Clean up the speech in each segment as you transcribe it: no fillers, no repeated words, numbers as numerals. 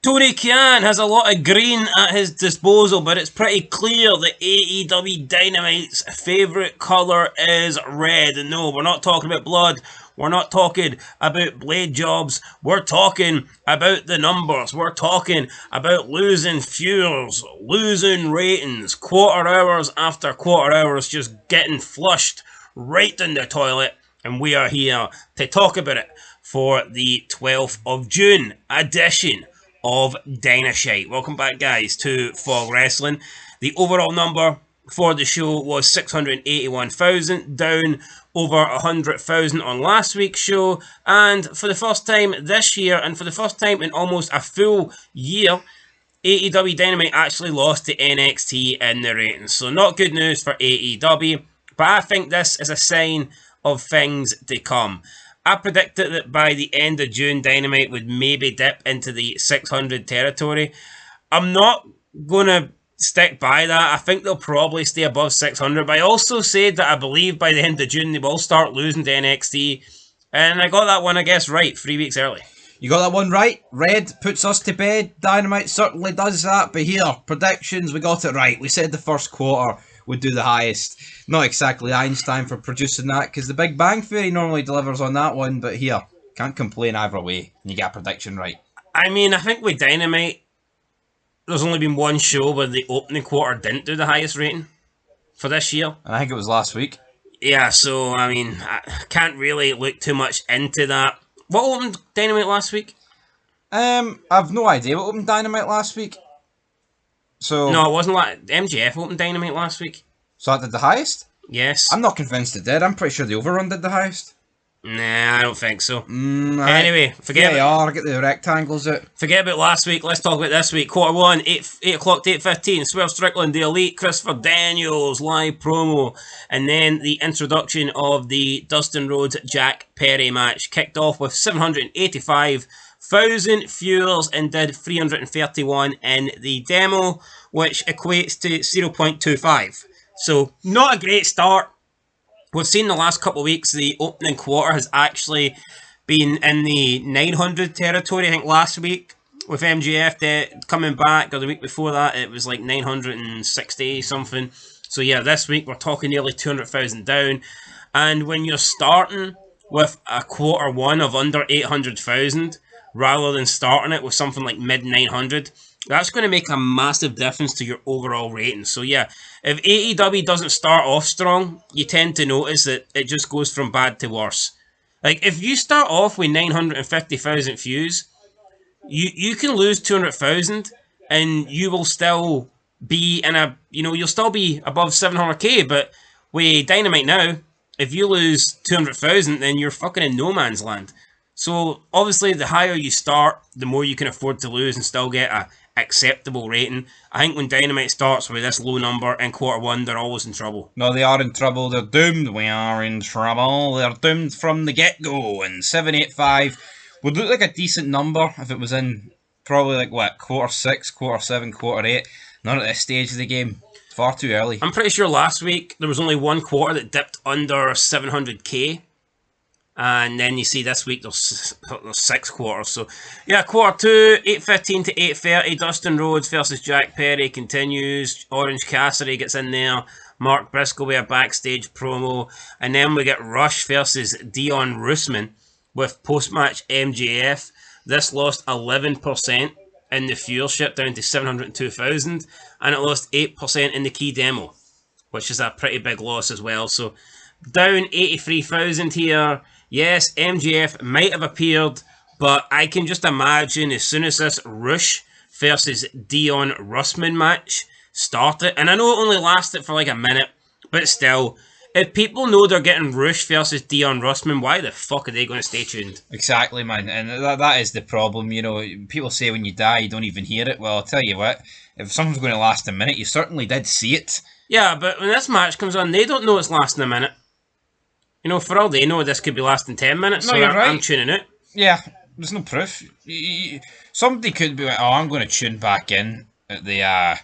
Tony Khan has a lot of green at his disposal, but it's pretty clear that AEW Dynamite's favourite colour is red. And no, we're not talking about blood. We're not talking about blade jobs. We're talking about the numbers. We're talking about losing viewers, losing ratings, quarter hours after quarter hours just getting flushed right down the toilet. And we are here to talk about it for the 12th of June edition of Dynamite. Welcome back, guys, to Fog Wrestling. The overall number for the show was 681,000, down over 100,000 on last week's show. And for the first time this year, and for the first time in almost a full year, AEW Dynamite actually lost to NXT in the ratings. So not good news for AEW, but I think this is a sign of things to come. I predicted that by the end of June, Dynamite would maybe dip into the 600 territory. I'm not going to stick by that. I think they'll probably stay above 600, but I also said that I believe by the end of June they will start losing to NXT, and I got that one, I guess, right 3 weeks early. You got that one right. Red puts us to bed. Dynamite certainly does that, but here, predictions, we got it right. We said the first quarter would do the highest. Not exactly Einstein for producing that, because the Big Bang Theory normally delivers on that one, but here, can't complain either way, and you get a prediction right. I mean, I think with Dynamite, there's only been one show where the opening quarter didn't do the highest rating for this year. And I think it was last week. Yeah, so, I mean, I can't really look too much into that. What opened Dynamite last week? I've no idea what opened Dynamite last week. So no, it wasn't like MJF opened Dynamite last week. So that did the highest? Yes. I'm not convinced it did. I'm pretty sure the overrun did the highest. Nah, I don't think so. Anyway, forget about... get the rectangles out. Forget about last week. Let's talk about this week. Quarter 1, 8 o'clock to 8:15. Swerve Strickland, The Elite, Christopher Daniels, live promo. And then the introduction of the Dustin Rhodes Jack Perry match. Kicked off with 785,000 viewers and did 331 in the demo, which equates to 0.25. So, not a great start. We've seen the last couple of weeks, the opening quarter has actually been in the 900 territory. I think last week with MJF coming back, or the week before that, it was like 960 something. So yeah, this week we're talking nearly 200,000 down. And when you're starting with a quarter one of under 800,000, rather than starting it with something like mid 900, that's going to make a massive difference to your overall rating. So yeah, if AEW doesn't start off strong, you tend to notice that it just goes from bad to worse. Like, if you start off with 950,000 views, you can lose 200,000 and you will still be in a, you'll still be above 700k, but with Dynamite now, if you lose 200,000, then you're fucking in no man's land. So, obviously, the higher you start, the more you can afford to lose and still get a acceptable rating. I think when Dynamite starts with this low number in quarter one, they're always in trouble. No, they are in trouble. They're doomed. We are in trouble. They're doomed from the get-go. And 785 would look like a decent number if it was in probably like, quarter 6, quarter 7, quarter 8. Not at this stage of the game. Far too early. I'm pretty sure last week there was only one quarter that dipped under 700k. And then you see this week there's 6 quarters. So yeah, quarter 2, 8:15 to 8:30. Dustin Rhodes versus Jack Perry continues. Orange Cassidy gets in there. Mark Briscoe with a backstage promo. And then we get Rush versus Dion Roosman with post-match MJF. This lost 11% in the viewership down to 702,000. And it lost 8% in the key demo, which is a pretty big loss as well. So down 83,000 here. Yes, MJF might have appeared, but I can just imagine as soon as this Rush versus Dion Roosman match started, and I know it only lasted for like a minute, but still, if people know they're getting Rush versus Dion Roosman, why the fuck are they going to stay tuned? Exactly, man, and that is the problem. People say when you die, you don't even hear it. Well, I'll tell you what, if something's going to last a minute, you certainly did see it. Yeah, but when this match comes on, they don't know it's lasting a minute. For all they know, this could be lasting 10 minutes, so I'm tuning it. Yeah, there's no proof. Somebody could be like, I'm going to tune back in at the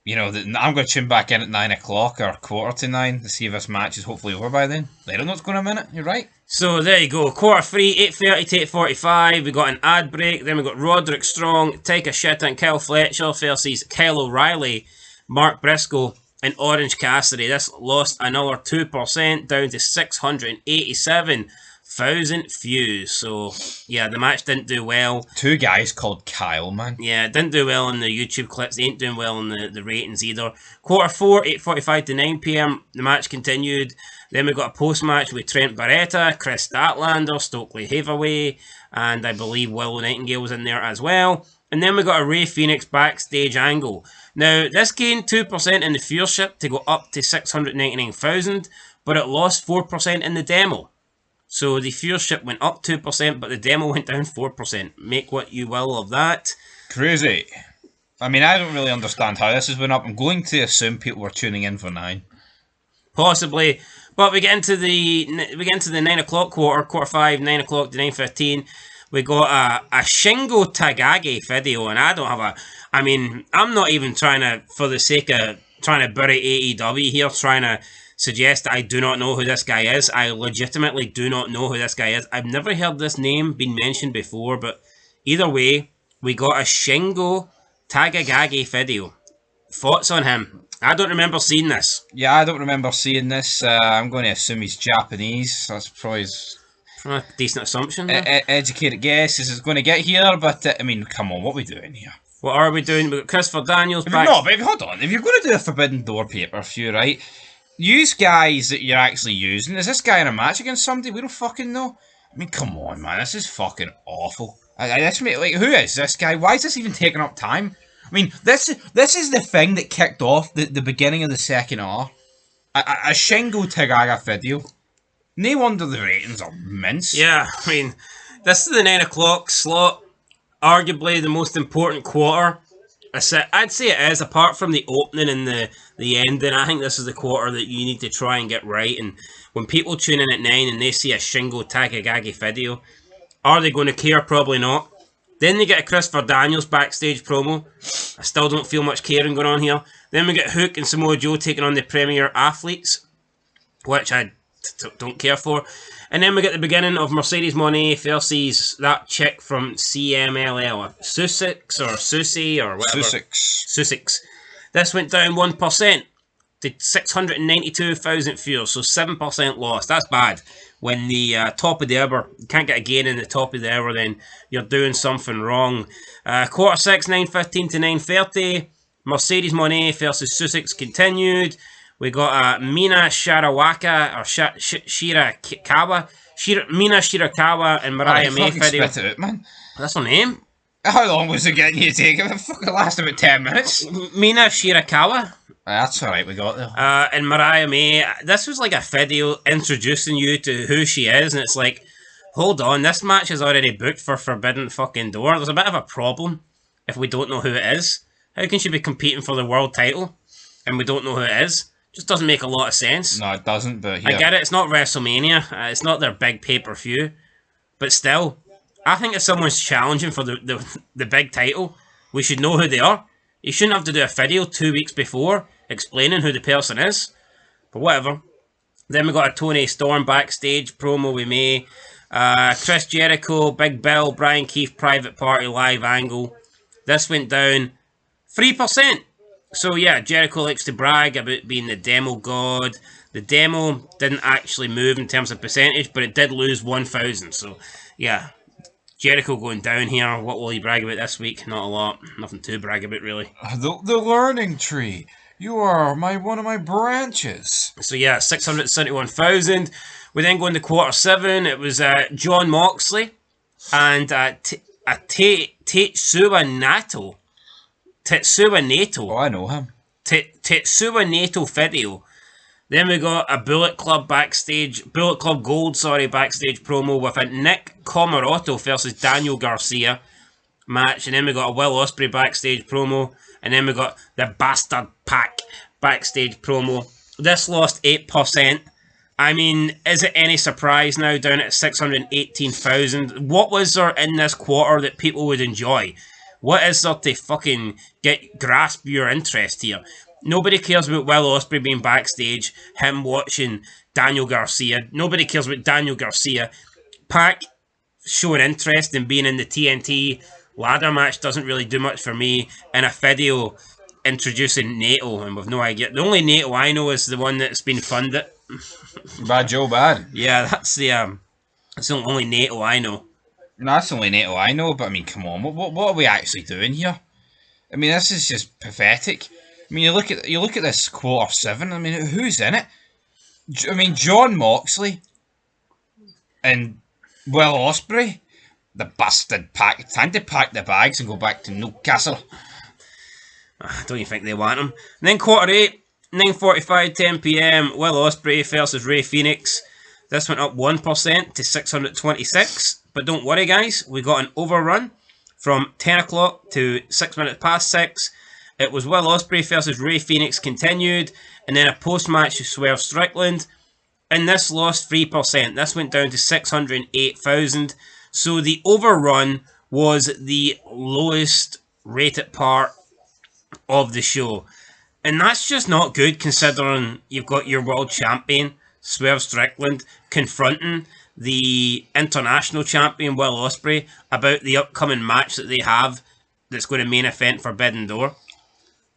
you know, I'm going to tune back in at 9 o'clock or 8:45 to see if this match is hopefully over by then. I don't know what's going on in a minute. You're right. So there you go. Quarter 3, 8:30 to 8:45. We got an ad break. Then we got Roderick Strong, Taika Shita, and Kyle Fletcher versus Kyle O'Reilly, Mark Briscoe, and Orange Cassidy. This lost another 2% down to 687,000 views. So yeah, the match didn't do well. Two guys called Kyle, man. Yeah, it didn't do well in the YouTube clips. They ain't doing well in the ratings either. Quarter 4, 8:45 to 9 p.m. The match continued. Then we got a post-match with Trent Barretta, Chris Statlander, Stokely Hathaway, and I believe Willow Nightingale was in there as well. And then we got a Rey Fenix backstage angle. Now, this gained 2% in the viewership to go up to 699,000, but it lost 4% in the demo. So the viewership went up 2%, but the demo went down 4%. Make what you will of that. Crazy. I mean, I don't really understand how this has went up. I'm going to assume people were tuning in for 9. Possibly. But we get into the 9 o'clock quarter 5, 9 o'clock to 9:15. We got a Shingo Takagi video, and I don't have a... I mean, I'm not even trying to, for the sake of trying to bury AEW here, trying to suggest that I do not know who this guy is. I legitimately do not know who this guy is. I've never heard this name being mentioned before, but either way, we got a Shingo Takagi video. Thoughts on him? I don't remember seeing this. Yeah, I don't remember seeing this. I'm going to assume he's Japanese. That's probably a decent assumption. Educated guess is going to get here, but I mean, come on, what are we doing here? What are we doing? We got Christopher Daniels back. No, but hold on. If you're going to do a Forbidden Door pay-per-view, right? Use guys that you're actually using. Is this guy in a match against somebody? We don't fucking know. I mean, come on, man. This is fucking awful. Who is this guy? Why is this even taking up time? I mean, this is the thing that kicked off the beginning of the second hour. A Shingo Takagi video. No wonder the ratings are mince. Yeah, I mean, this is the 9 o'clock slot. Arguably the most important quarter. I'd say it is, apart from the opening and the ending. I think this is the quarter that you need to try and get right. And when people tune in at 9 and they see a Shingo Takagi video, are they going to care? Probably not. Then they get a Christopher Daniels backstage promo. I still don't feel much caring going on here. Then we get Hook and Samoa Joe taking on the Premier Athletes, which I don't care for. And then we get the beginning of Mercedes Moné versus that chick from CMLL, Sussex or Susie or whatever. Sussex. This went down 1% to 692,000 views, so 7% loss. That's bad. When the top of the hour, you can't get a gain in the top of the hour, then you're doing something wrong. Quarter 6, 9:15 to 9:30. Mercedes Moné versus Sussex continued. We got Mina Shirawaka or Shirakawa. Mina Shirakawa and Mariah May video. Spit it out, man. That's her name. How long was it getting you to take? It fucking lasted about 10 minutes. Mina Shirakawa. That's alright, we got there. And Mariah May. This was like a video introducing you to who she is, and it's like, hold on, this match is already booked for Forbidden fucking Door. There's a bit of a problem if we don't know who it is. How can she be competing for the world title and we don't know who it is? Just doesn't make a lot of sense. No, it doesn't, but I get it, it's not WrestleMania, it's not their big pay-per-view, but still, I think if someone's challenging for the big title, we should know who they are. You shouldn't have to do a video 2 weeks before explaining who the person is, but whatever. Then we got a Tony Storm backstage promo with May, Chris Jericho, Big Bill, Brian Keith, Private Party live angle. This went down 3%. So yeah, Jericho likes to brag about being the demo god. The demo didn't actually move in terms of percentage, but it did lose 1,000. So yeah, Jericho going down here. What will he brag about this week? Not a lot. Nothing to brag about, really. The learning tree. You are one of my branches. So yeah, 671,000. We then go into quarter 7. It was John Moxley and Tetsuya Nato. Oh, I know him. Tetsuya Nato video. Then we got a Bullet Club Gold backstage promo with a Nick Comoroto versus Daniel Garcia match. And then we got a Will Ospreay backstage promo. And then we got the Bastard Pack backstage promo. This lost 8%. I mean, is it any surprise now down at 618,000? What was there in this quarter that people would enjoy? What is there to fucking grasp your interest here? Nobody cares about Will Ospreay being backstage, him watching Daniel Garcia. Nobody cares about Daniel Garcia. Pac showing interest in being in the TNT ladder match doesn't really do much for me. And a video introducing NATO, and with no idea. The only NATO I know is the one that's been funded. By Joe Bad. Yeah, that's the only NATO I know. No, that's the only NATO I know, but I mean, come on, what are we actually doing here? I mean, this is just pathetic. I mean, you look at this quarter 7. I mean, who's in it? I mean, John Moxley and Will Ospreay. The bastard Pac. Time to pack the bags and go back to Newcastle. Don't you think they want him? And then quarter 8, 9:45, 10 p.m. Will Ospreay versus Rey Fenix. This went up 1% to 626. But don't worry, guys. We got an overrun from 10 o'clock to 6 minutes past 6. It was Will Ospreay versus Rey Fenix continued. And then a post-match with Swerve Strickland. And this lost 3%. This went down to 608,000. So the overrun was the lowest rated part of the show. And that's just not good, considering you've got your world champion, Swerve Strickland, confronting the international champion, Will Ospreay, about the upcoming match that they have that's going to main event Forbidden Door.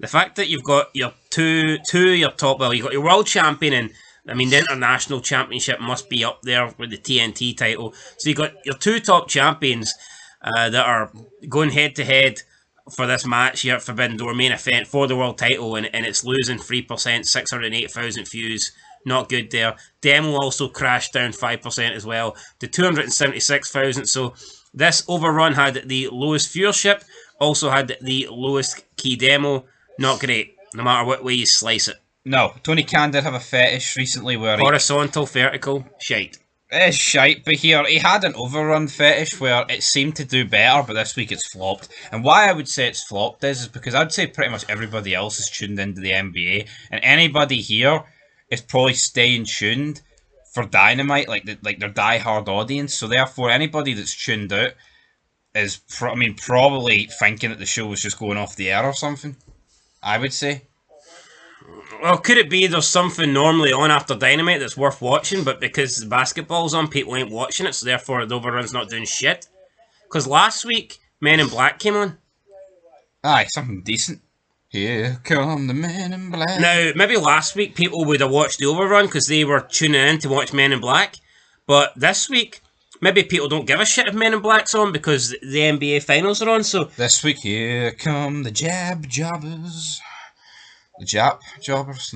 The fact that you've got your your top, well, you've got your world champion, and I mean, the international championship must be up there with the TNT title. So you've got your 2 top champions that are going head to head for this match here at Forbidden Door main event for the world title, and it's losing 3%, 608,000 views. Not good there. Demo also crashed down 5% as well to 276,000. So this overrun had the lowest viewership, also had the lowest key demo. Not great, no matter what way you slice it. No, Tony Khan did have a fetish recently where horizontal, vertical, shite. It's shite, but here he had an overrun fetish where it seemed to do better, but this week it's flopped. And why I would say it's flopped is because I'd say pretty much everybody else is tuned into the NBA, and anybody here is probably staying tuned for Dynamite, like their die-hard audience. So therefore, anybody that's tuned out is, probably thinking that the show was just going off the air or something. I would say. Well, could it be there's something normally on after Dynamite that's worth watching, but because the basketball's on, people ain't watching it, so therefore the overrun's not doing shit? Because last week, Men in Black came on. Aye, something decent. Here come the Men in Black. Now, maybe last week people would have watched the overrun because they were tuning in to watch Men in Black, but this week, maybe people don't give a shit if Men in Black's on because the NBA finals are on, so... This week, here come the jab jobbers. The jab jobbers?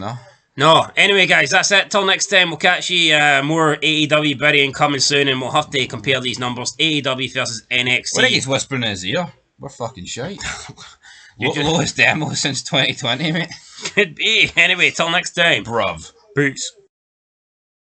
No. Anyway, guys, that's it. Till next time, we'll catch you more AEW burying coming soon, and we'll have to compare these numbers. AEW versus NXT. What think he's whispering in his ear? We're fucking shite. Lowest demo since 2020, mate. Could be. Anyway, till next time. Bruv. Peace.